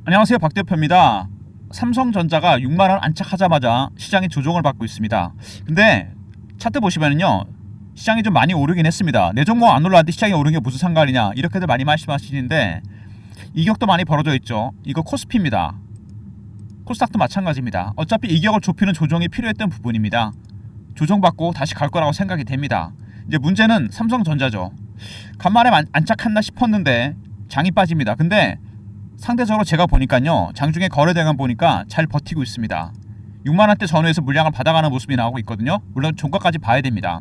안녕하세요, 박 대표입니다. 삼성전자가 6만원 안착하자마자 시장이 조정을 받고 있습니다. 근데 차트 보시면은요, 시장이 좀 많이 오르긴 했습니다. 내 종목 안 올랐는데 시장이 오른 게 무슨 상관이냐, 이렇게들 많이 말씀하시는데 이격도 많이 벌어져 있죠. 이거 코스피입니다. 코스닥도 마찬가지입니다. 어차피 이격을 좁히는 조정이 필요했던 부분입니다. 조정받고 다시 갈 거라고 생각이 됩니다. 이제 문제는 삼성전자죠. 간만에 안착했나 싶었는데 장이 빠집니다. 근데 상대적으로 제가 보니까요, 장중에 거래대금 보니까 잘 버티고 있습니다. 6만원대 전후에서 물량을 받아가는 모습이 나오고 있거든요. 물론 종가까지 봐야 됩니다.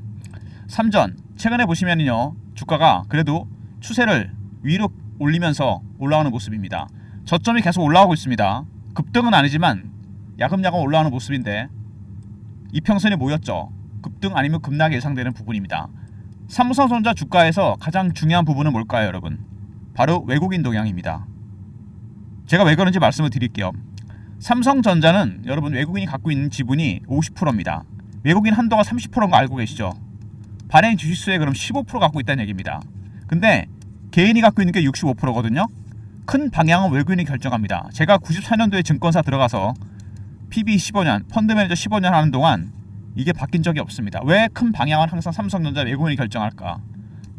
삼전 최근에 보시면요, 주가가 그래도 추세를 위로 올리면서 올라오는 모습입니다. 저점이 계속 올라오고 있습니다. 급등은 아니지만 야금야금 올라오는 모습인데 이평선이 모였죠. 급등 아니면 급락이 예상되는 부분입니다. 삼성전자 주가에서 가장 중요한 부분은 뭘까요, 여러분? 바로 외국인 동향입니다. 제가 왜 그런지 말씀을 드릴게요. 삼성전자는 여러분 외국인이 갖고 있는 지분이 50%입니다. 외국인 한도가 30%인 거 알고 계시죠? 발행 주식수의 그럼 15% 갖고 있다는 얘기입니다. 근데 개인이 갖고 있는 게 65%거든요. 큰 방향은 외국인이 결정합니다. 제가 94년도에 증권사 들어가서 PB 15년, 펀드 매니저 15년 하는 동안 이게 바뀐 적이 없습니다. 왜 큰 방향은 항상 삼성전자 외국인이 결정할까?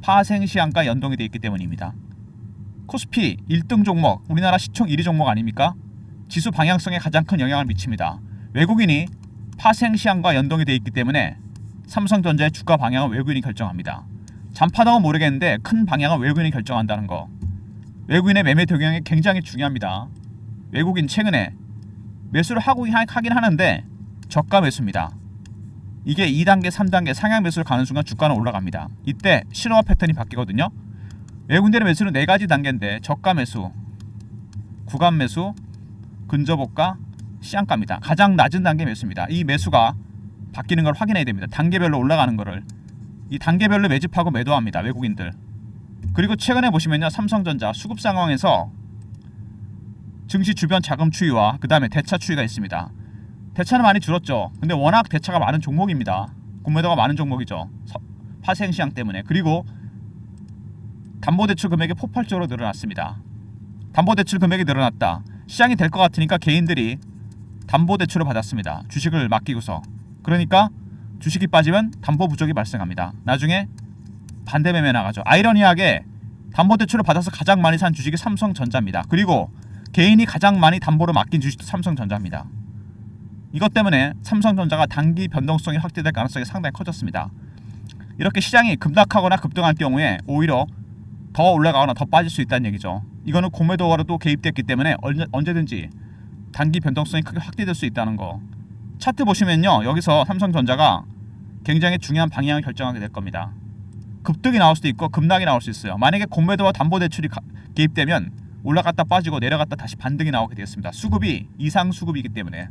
파생시장과 연동이 되어 있기 때문입니다. 코스피 1등 종목, 우리나라 시총 1위 종목 아닙니까? 지수 방향성에 가장 큰 영향을 미칩니다. 외국인이 파생시장과 연동이 되어 있기 때문에 삼성전자의 주가 방향은 외국인이 결정합니다. 잔파당은 모르겠는데 큰 방향은 외국인이 결정한다는 거. 외국인의 매매 동향이 굉장히 중요합니다. 외국인 최근에 매수를 하긴 하는데 저가 매수입니다. 이게 2단계, 3단계 상향 매수를 가는 순간 주가는 올라갑니다. 이때 신호와 패턴이 바뀌거든요. 외국인들의 매수는 4가지 단계인데 저가 매수, 구간 매수, 근저보가, 시장가입니다. 가장 낮은 단계 매수입니다. 이 매수가 바뀌는 걸 확인해야 됩니다. 단계별로 올라가는 거를 이 단계별로 매집하고 매도합니다. 외국인들. 그리고 최근에 보시면요, 삼성전자 수급 상황에서 증시 주변 자금 추이와 그 다음에 대차 추이가 있습니다. 대차는 많이 줄었죠. 근데 워낙 대차가 많은 종목입니다. 공매도가 많은 종목이죠. 파생시장 때문에. 그리고 담보대출 금액이 폭발적으로 늘어났습니다. 담보대출 금액이 늘어났다. 시장이 될 것 같으니까 개인들이 담보대출을 받았습니다. 주식을 맡기고서. 그러니까 주식이 빠지면 담보 부족이 발생합니다. 나중에 반대 매매 나가죠. 아이러니하게 담보대출을 받아서 가장 많이 산 주식이 삼성전자입니다. 그리고 개인이 가장 많이 담보로 맡긴 주식도 삼성전자입니다. 이것 때문에 삼성전자가 단기 변동성이 확대될 가능성이 상당히 커졌습니다. 이렇게 시장이 급락하거나 급등할 경우에 오히려 더 올라가거나 더 빠질 수 있다는 얘기죠. 이거는 공매도가로도 개입됐기 때문에 언제든지 단기 변동성이 크게 확대될 수 있다는 거. 차트 보시면요, 여기서 삼성전자가 굉장히 중요한 방향을 결정하게 될 겁니다. 급등이 나올 수도 있고 급락이 나올 수 있어요. 만약에 공매도와 담보대출이 개입되면 올라갔다 빠지고 내려갔다 다시 반등이 나오게 되겠습니다. 수급이 이상 수급이기 때문에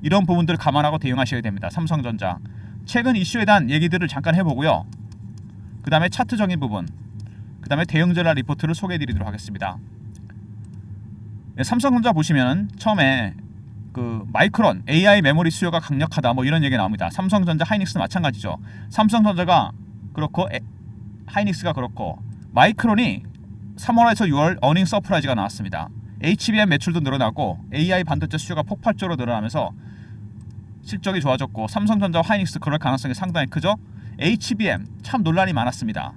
이런 부분들을 감안하고 대응하셔야 됩니다. 삼성전자 최근 이슈에 대한 얘기들을 잠깐 해보고요. 그 다음에 차트적인 부분, 그 다음에 대응전략 리포트를 소개해드리도록 하겠습니다. 네, 삼성전자 보시면 처음에 그 마이크론 AI 메모리 수요가 강력하다 뭐 이런 얘기 나옵니다. 삼성전자, 하이닉스 마찬가지죠. 삼성전자가 그렇고 하이닉스가 그렇고 마이크론이 3월에서 6월 어닝 서프라이즈가 나왔습니다. HBM 매출도 늘어나고 AI 반도체 수요가 폭발적으로 늘어나면서 실적이 좋아졌고 삼성전자와 하이닉스 그럴 가능성이 상당히 크죠. HBM 참 논란이 많았습니다.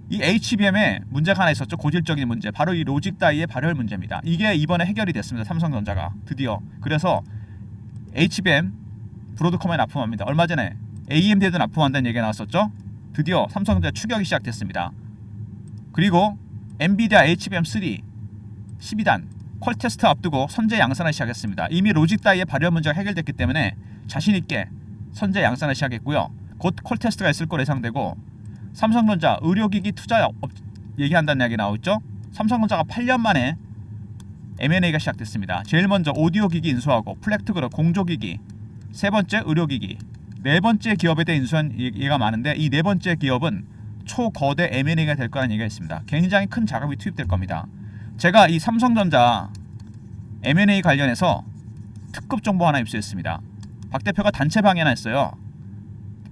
이 HBM에 문제가 하나 있었죠. 고질적인 문제. 바로 이 로직 다이의 발열 문제입니다. 이게 이번에 해결이 됐습니다. 삼성전자가 드디어. 그래서 HBM 브로드컴에 납품합니다. 얼마 전에 AMD에도 납품한다는 얘기가 나왔었죠. 드디어 삼성전자 추격이 시작됐습니다. 그리고 엔비디아 HBM3 12단 퀄 테스트 앞두고 선제 양산을 시작했습니다. 이미 로직 다이의 발열 문제가 해결됐기 때문에 자신있게 선제 양산을 시작했고요. 곧 퀄 테스트가 있을 거로 예상되고 삼성전자 의료기기 투자 얘기한다는 이야기 나오죠. 삼성전자가 8년 만에 M&A가 시작됐습니다. 제일 먼저 오디오 기기 인수하고 플렉트그룹 공조기기, 세 번째 의료기기, 네 번째 기업에 대해 인수한 얘기가 많은데 이 네 번째 기업은 초거대 M&A가 될 거라는 얘기가 있습니다. 굉장히 큰 자금이 투입될 겁니다. 제가 이 삼성전자 M&A 관련해서 특급 정보 하나 입수했습니다. 박 대표가 단체 방에 하나 했어요.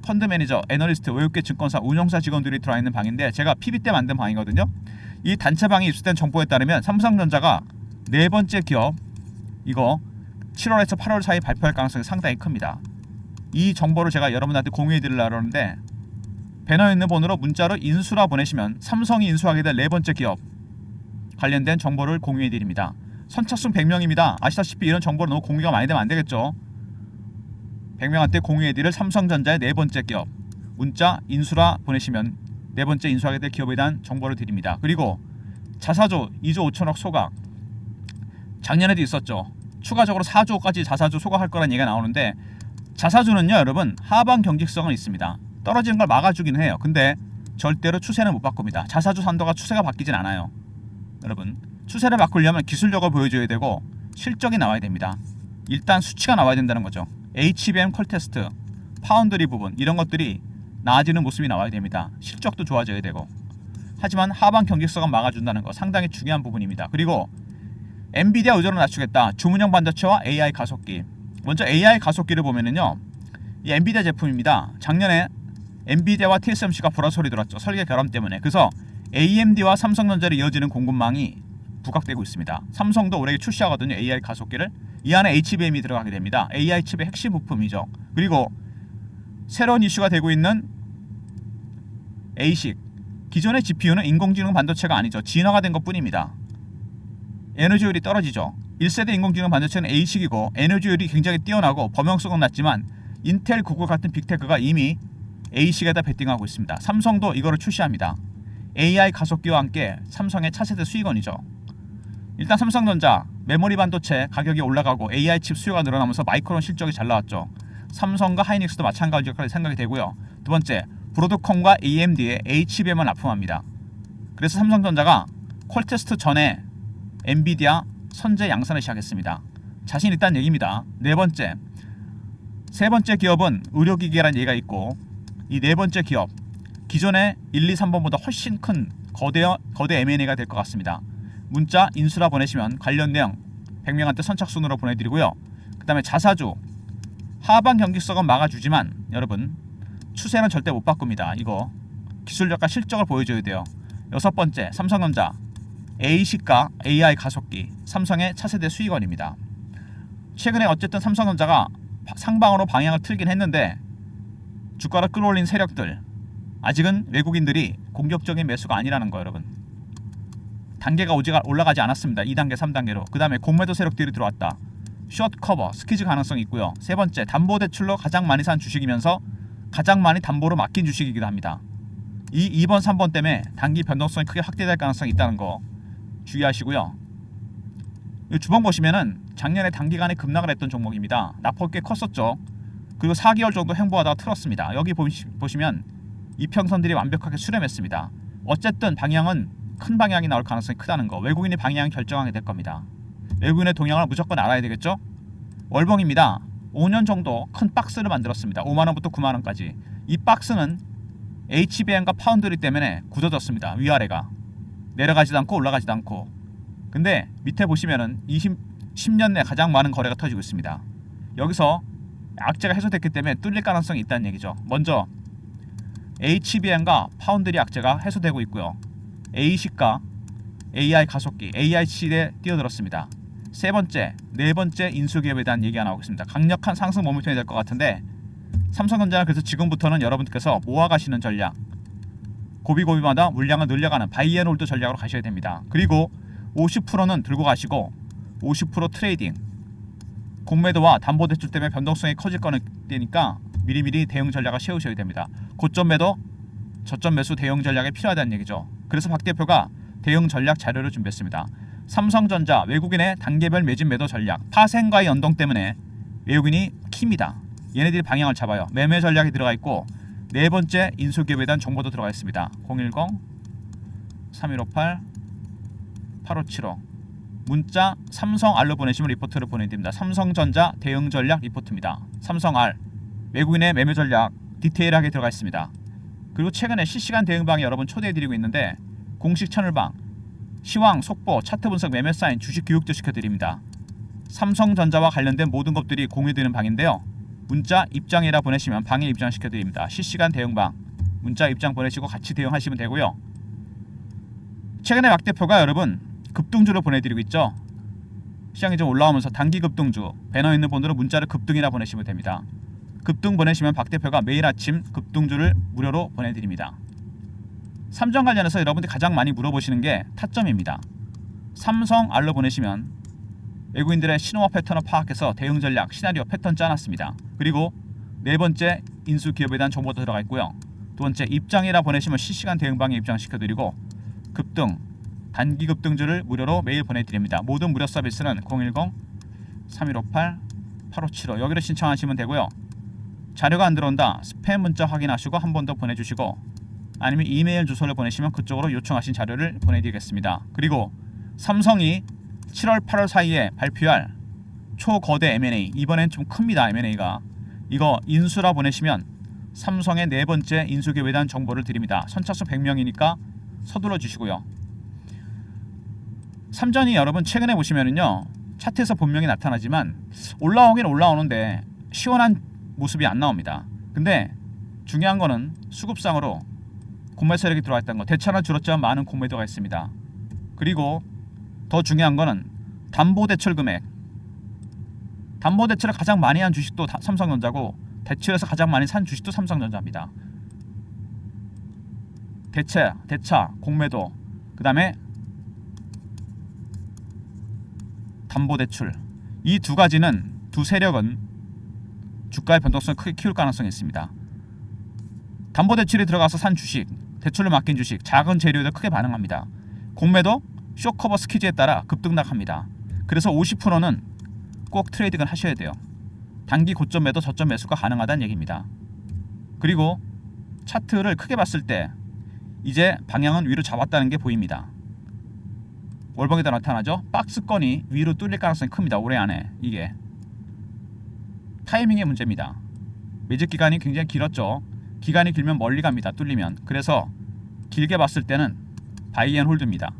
펀드 매니저, 애널리스트, 외국계 증권사, 운용사 직원들이 들어와 있는 방인데 제가 PB 때 만든 방이거든요. 이 단체 방에 입수된 정보에 따르면 삼성전자가 네 번째 기업 이거 7월에서 8월 사이 발표할 가능성이 상당히 큽니다. 이 정보를 제가 여러분한테 공유해 드리려고 하는데 배너에 있는 번호로 문자로 인수라 보내시면 삼성이 인수하게 될 네 번째 기업 관련된 정보를 공유해 드립니다. 선착순 100명입니다. 아시다시피 이런 정보를 너무 공유가 많이 되면 안 되겠죠. 100명한테 공유해 드릴 삼성전자의 네 번째 기업 문자 인수라 보내시면 네 번째 인수하게 될 기업에 대한 정보를 드립니다. 그리고 자사주 2조 5천억 소각 작년에도 있었죠. 추가적으로 4조까지 자사주 소각할 거란 얘기가 나오는데 자사주는요 여러분 하방 경직성은 있습니다. 떨어지는 걸 막아주긴 해요. 근데 절대로 추세는 못 바꿉니다. 자사주 산도가 추세가 바뀌진 않아요. 여러분 추세를 바꾸려면 기술력을 보여줘야 되고 실적이 나와야 됩니다. 일단 수치가 나와야 된다는 거죠. HBM 퀄테스트, 파운드리 부분 이런 것들이 나아지는 모습이 나와야 됩니다. 실적도 좋아져야 되고 하지만 하방 경직성은 막아준다는 거 상당히 중요한 부분입니다. 그리고 엔비디아 의존을 낮추겠다. 주문형 반도체와 AI 가속기. 먼저 AI 가속기를 보면은요 이 엔비디아 제품입니다. 작년에 엔비디아와 TSMC가 불화설이 들었죠. 설계 결함 때문에. 그래서 AMD와 삼성전자를 이어지는 공급망이 부각되고 있습니다. 삼성도 올해 출시하거든요. AI 가속기를. 이 안에 HBM이 들어가게 됩니다. AI 칩의 핵심 부품이죠. 그리고 새로운 이슈가 되고 있는 ASIC. 기존의 GPU는 인공지능 반도체가 아니죠. 진화가 된 것뿐입니다. 에너지율이 떨어지죠. 1세대 인공지능 반도체는 ASIC이고 에너지율이 굉장히 뛰어나고 범용성은 낮지만 인텔, 구글 같은 빅테크가 이미 ASIC에다 베팅하고 있습니다. 삼성도 이거를 출시합니다. AI 가속기와 함께 삼성의 차세대 수익원이죠. 일단 삼성전자 메모리 반도체 가격이 올라가고 AI 칩 수요가 늘어나면서 마이크론 실적이 잘 나왔죠. 삼성과 하이닉스도 마찬가지로 생각이 되고요. 두 번째, 브로드컴과 AMD의 HBM을 납품합니다. 그래서 삼성전자가 퀄테스트 전에 엔비디아 선제 양산을 시작했습니다. 자신 있다는 얘기입니다. 네 번째, 세 번째 기업은 의료기기라는 얘기가 있고 이 네 번째 기업 기존의 1, 2, 3번보다 훨씬 큰 거대 M&A가 될 것 같습니다. 문자 인수라 보내시면 관련 내용 100명한테 선착순으로 보내드리고요. 그 다음에 자사주 하방 경직성은 막아주지만 여러분 추세는 절대 못 바꿉니다. 이거 기술력과 실적을 보여줘야 돼요. 여섯 번째 삼성전자 ASIC과 AI 가속기 삼성의 차세대 수익원입니다. 최근에 어쨌든 삼성전자가 상방으로 방향을 틀긴 했는데 주가를 끌어올린 세력들 아직은 외국인들이 공격적인 매수가 아니라는 거 여러분. 단계가 올라가지 않았습니다. 2단계 3단계로. 그 다음에 공매도 세력들이 들어왔다. 숏 커버 스퀴즈 가능성이 있고요. 세 번째 담보대출로 가장 많이 산 주식이면서 가장 많이 담보로 맡긴 주식이기도 합니다. 이 2번 3번 때문에 단기 변동성이 크게 확대될 가능성이 있다는 거 주의하시고요. 이 주봉 보시면은 작년에 단기간에 급락을 했던 종목입니다. 낙폭 꽤 컸었죠. 그리고 4개월 정도 행보하다가 틀었습니다. 여기 보시면 이평선들이 완벽하게 수렴했습니다. 어쨌든 방향은 큰 방향이 나올 가능성이 크다는 거. 외국인이 방향을 결정하게 될 겁니다. 외국인의 동향을 무조건 알아야 되겠죠. 월봉입니다. 5년 정도 큰 박스를 만들었습니다. 5만원부터 9만원까지. 이 박스는 HBM과 파운드리 때문에 굳어졌습니다. 위아래가 내려가지도 않고 올라가지도 않고. 근데 밑에 보시면은 10년 내 가장 많은 거래가 터지고 있습니다. 여기서 악재가 해소됐기 때문에 뚫릴 가능성이 있다는 얘기죠. 먼저 HBM과 파운드리 악재가 해소되고 있고요. ASIC과 AI 가속기, AI 시대에 뛰어들었습니다. 세 번째, 네 번째 인수기업에 대한 얘기가 나오고 있습니다. 강력한 상승 모멘텀이 될 것 같은데 삼성전자는 그래서 지금부터는 여러분들께서 모아가시는 전략, 고비고비마다 물량을 늘려가는 바이앤홀드 전략으로 가셔야 됩니다. 그리고 50%는 들고 가시고 50% 트레이딩, 공매도와 담보대출 때문에 변동성이 커질 거니까 미리미리 대응 전략을 세우셔야 됩니다. 고점 매도, 저점 매수 대응 전략이 필요하다는 얘기죠. 그래서 박 대표가 대응 전략 자료를 준비했습니다. 삼성전자 외국인의 단계별 매집 매도 전략, 파생과의 연동 때문에 외국인이 킵니다. 얘네들이 방향을 잡아요. 매매 전략이 들어가 있고 네 번째 인수기업에 대한 정보도 들어가 있습니다. 010-3158-8575 문자 삼성 R로 보내시면 리포트를 보내드립니다. 삼성전자 대응 전략 리포트입니다. 삼성 R 외국인의 매매 전략 디테일하게 들어가 있습니다. 그리고 최근에 실시간 대응방에 여러분 초대해드리고 있는데 공식 채널방 시황, 속보, 차트 분석, 매매 사인, 주식 교육도 시켜드립니다. 삼성전자와 관련된 모든 것들이 공유되는 방인데요. 문자 입장이라 보내시면 방에 입장시켜드립니다. 실시간 대응방 문자 입장 보내시고 같이 대응하시면 되고요. 최근에 박 대표가 여러분 급등주를 보내드리고 있죠. 시장이 좀 올라오면서 단기 급등주 배너 있는 분들은 문자를 급등이라 보내시면 됩니다. 급등 보내시면 박 대표가 매일 아침 급등주를 무료로 보내드립니다. 삼성 관련해서 여러분들이 가장 많이 물어보시는 게 타점입니다. 삼성 알로 보내시면 외국인들의 신호와 패턴을 파악해서 대응 전략, 시나리오, 패턴 짜놨습니다. 그리고 네 번째 인수 기업에 대한 정보도 들어가 있고요. 두 번째 입장이라 보내시면 실시간 대응방에 입장시켜드리고 급등, 단기 급등주를 무료로 매일 보내드립니다. 모든 무료 서비스는 010-3158-8575 여기로 신청하시면 되고요. 자료가 안 들어온다 스팸 문자 확인하시고 한 번 더 보내주시고 아니면 이메일 주소를 보내시면 그쪽으로 요청하신 자료를 보내드리겠습니다. 그리고 삼성이 7월 8월 사이에 발표할 초거대 M&A 이번엔 좀 큽니다. M&A가 이거 인수라 보내시면 삼성의 네 번째 인수기업에 대한 정보를 드립니다. 선착순 100명이니까 서둘러 주시고요. 삼전이 여러분 최근에 보시면은요 차트에서 분명히 나타나지만 올라오긴 올라오는데 시원한 모습이 안 나옵니다. 근데 중요한 거는 수급상으로 공매 세력이 들어와 있다는 거. 대차는 줄었지만 많은 공매도가 있습니다. 그리고 더 중요한 거는 담보대출 금액. 담보대출을 가장 많이 한 주식도 삼성전자고 대출에서 가장 많이 산 주식도 삼성전자입니다. 대차, 공매도, 그 다음에 담보대출. 이 두 가지는 두 세력은 주가의 변동성을 크게 키울 가능성이 있습니다. 담보대출이 들어가서 산 주식, 대출로 맡긴 주식, 작은 재료에도 크게 반응합니다. 공매도 쇼커버 스키즈에 따라 급등락합니다. 그래서 50%는 꼭 트레이딩을 하셔야 돼요. 단기 고점 매도 저점 매수가 가능하다는 얘기입니다. 그리고 차트를 크게 봤을 때 이제 방향은 위로 잡았다는 게 보입니다. 월봉에도 나타나죠. 박스권이 위로 뚫릴 가능성이 큽니다. 올해 안에. 이게 타이밍의 문제입니다. 매직 기간이 굉장히 길었죠. 기간이 길면 멀리 갑니다. 뚫리면. 그래서 길게 봤을 때는 바이 앤 홀드입니다.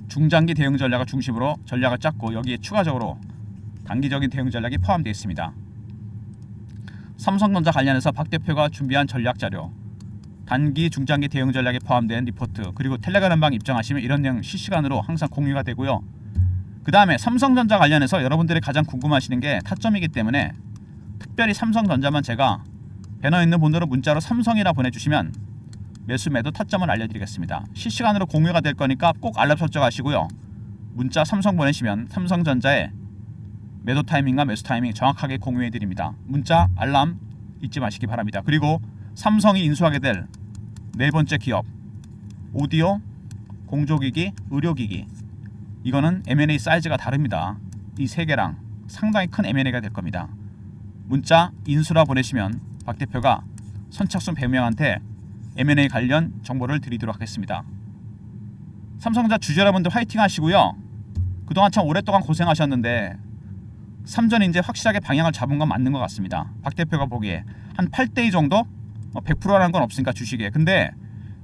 중장기 대응 전략을 중심으로 전략을 짰고 여기에 추가적으로 단기적인 대응 전략이 포함되어 있습니다. 삼성전자 관련해서 박 대표가 준비한 전략 자료, 단기, 중장기 대응 전략에 포함된 리포트, 그리고 텔레그램방 입장하시면 이런 내용 실시간으로 항상 공유가 되고요. 그 다음에 삼성전자 관련해서 여러분들이 가장 궁금하시는 게 타점이기 때문에 특별히 삼성전자만 제가 배너 있는 분들은 문자로 삼성이라 보내주시면 매수 매도 타점을 알려드리겠습니다. 실시간으로 공유가 될 거니까 꼭 알람 설정하시고요. 문자 삼성 보내시면 삼성전자의 매도 타이밍과 매수 타이밍 정확하게 공유해드립니다. 문자 알람 잊지 마시기 바랍니다. 그리고 삼성이 인수하게 될 네 번째 기업 오디오, 공조기기, 의료기기 이거는 M&A 사이즈가 다릅니다. 이 세 개랑 상당히 큰 M&A가 될 겁니다. 문자 인수라 보내시면 박 대표가 선착순 100명한테 M&A 관련 정보를 드리도록 하겠습니다. 삼성전자 주주 여러분들 화이팅 하시고요. 그동안 참 오랫동안 고생하셨는데 삼전이 이제 확실하게 방향을 잡은 건 맞는 것 같습니다. 박 대표가 보기에 한 8대2 정도? 100%라는 건 없으니까 주식에. 근데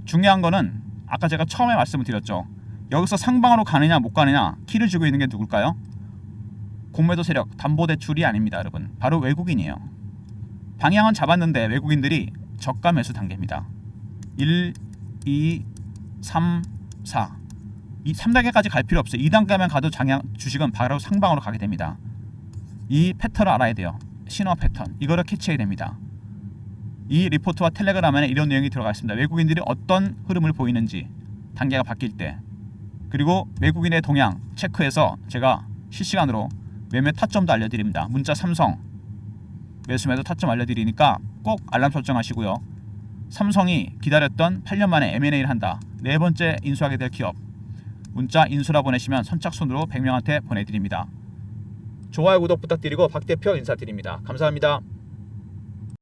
중요한 거는 아까 제가 처음에 말씀을 드렸죠. 여기서 상방으로 가느냐 못 가느냐 키를 쥐고 있는 게 누굴까요? 공매도 세력, 담보대출이 아닙니다. 여러분. 바로 외국인이에요. 방향은 잡았는데 외국인들이 저가 매수 단계입니다. 1, 2, 3, 4 이 3단계까지 갈 필요 없어요. 2단계만 가도 주식은 바로 상방으로 가게 됩니다. 이 패턴을 알아야 돼요. 신호 패턴 이거를 캐치해야 됩니다. 이 리포트와 텔레그램에 이런 내용이 들어가 있습니다. 외국인들이 어떤 흐름을 보이는지 단계가 바뀔 때 그리고 외국인의 동향 체크해서 제가 실시간으로 매매 타점도 알려드립니다. 문자 삼성 매수매도 타점 알려드리니까 꼭 알람 설정하시고요. 삼성이 기다렸던 8년 만에 M&A를 한다. 네 번째 인수하게 될 기업 문자 인수라 보내시면 선착순으로 100명한테 보내드립니다. 좋아요 구독 부탁드리고 박 대표 인사드립니다. 감사합니다.